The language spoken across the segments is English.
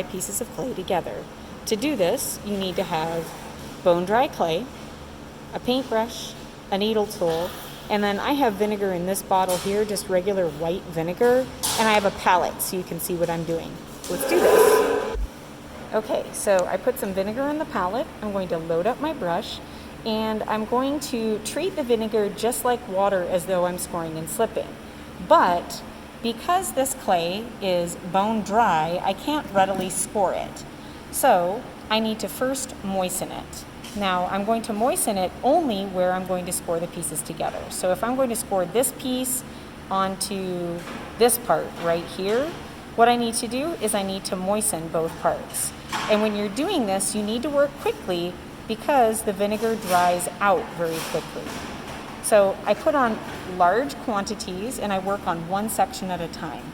pieces of clay together. To do this, you need to have bone dry clay, a paintbrush, a needle tool, and then I have vinegar in this bottle here, just regular white vinegar, and I have a palette so you can see what I'm doing. Let's do this. Okay, so I put some vinegar in the palette. I'm going to load up my brush, and I'm going to treat the vinegar just like water as though I'm scoring and slipping. But because this clay is bone dry, I can't readily score it. So I need to first moisten it. Now I'm going to moisten it only where I'm going to score the pieces together. So if I'm going to score this piece onto this part right here, what I need to do is I need to moisten both parts. And when you're doing this, you need to work quickly because the vinegar dries out very quickly. So I put on large quantities and I work on one section at a time.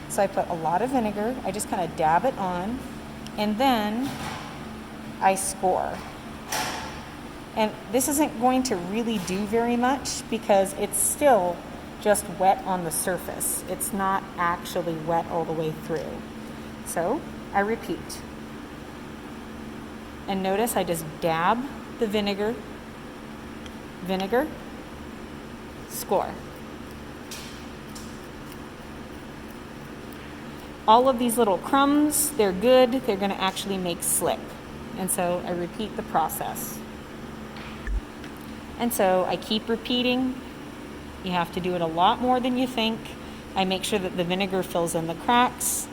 So I put a lot of vinegar, I just kind of dab it on, and then I score. And this isn't going to really do very much because it's still just wet on the surface. It's not actually wet all the way through. So I repeat. And notice I just dab the vinegar, score. All of these little crumbs, they're good. They're going to actually make slip. And so I repeat the process. And so I keep repeating. You have to do it a lot more than you think. I make sure that the vinegar fills in the cracks,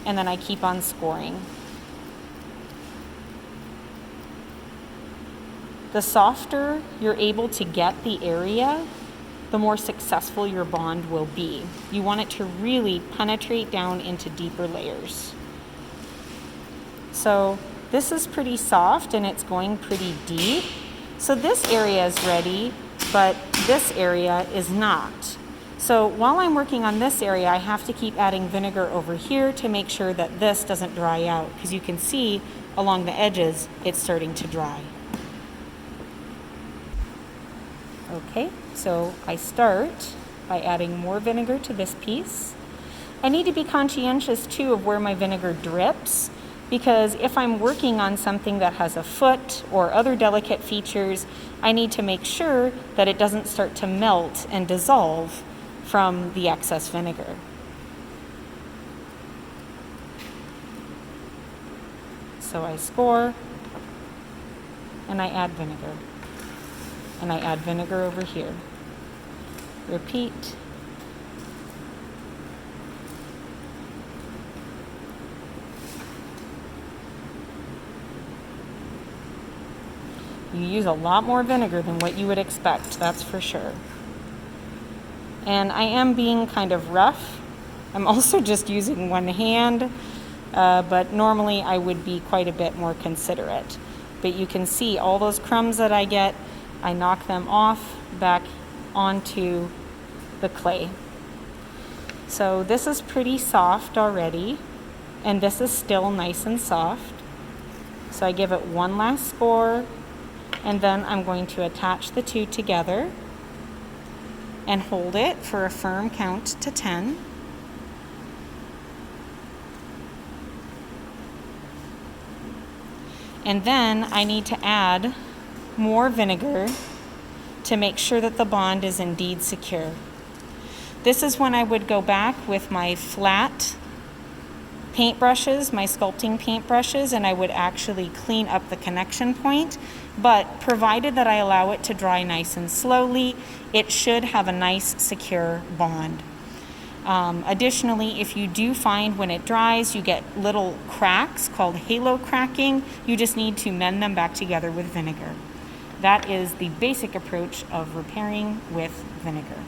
and then I keep on scoring. The softer you're able to get the area, the more successful your bond will be. You want it to really penetrate down into deeper layers. So this is pretty soft and it's going pretty deep. So this area is ready, but this area is not. So while I'm working on this area, I have to keep adding vinegar over here to make sure that this doesn't dry out, because you can see along the edges, it's starting to dry. Okay, so I start by adding more vinegar to this piece. I need to be conscientious too of where my vinegar drips, because if I'm working on something that has a foot or other delicate features, I need to make sure that it doesn't start to melt and dissolve from the excess vinegar. So I score and I add vinegar. And I add vinegar over here. Repeat. You use a lot more vinegar than what you would expect, that's for sure. And I am being kind of rough. I'm also just using one hand, but normally I would be quite a bit more considerate. But you can see all those crumbs that I get, I knock them off back onto the clay. So this is pretty soft already, and this is still nice and soft. So I give it one last score, and then I'm going to attach the two together and hold it for a firm count to 10. And then I need to add more vinegar to make sure that the bond is indeed secure. This is when I would go back with my flat paintbrushes, my sculpting paintbrushes, and I would actually clean up the connection point. But provided that I allow it to dry nice and slowly, it should have a nice, secure bond. Additionally, if you do find when it dries, you get little cracks called halo cracking, you just need to mend them back together with vinegar. That is the basic approach of repairing with vinegar.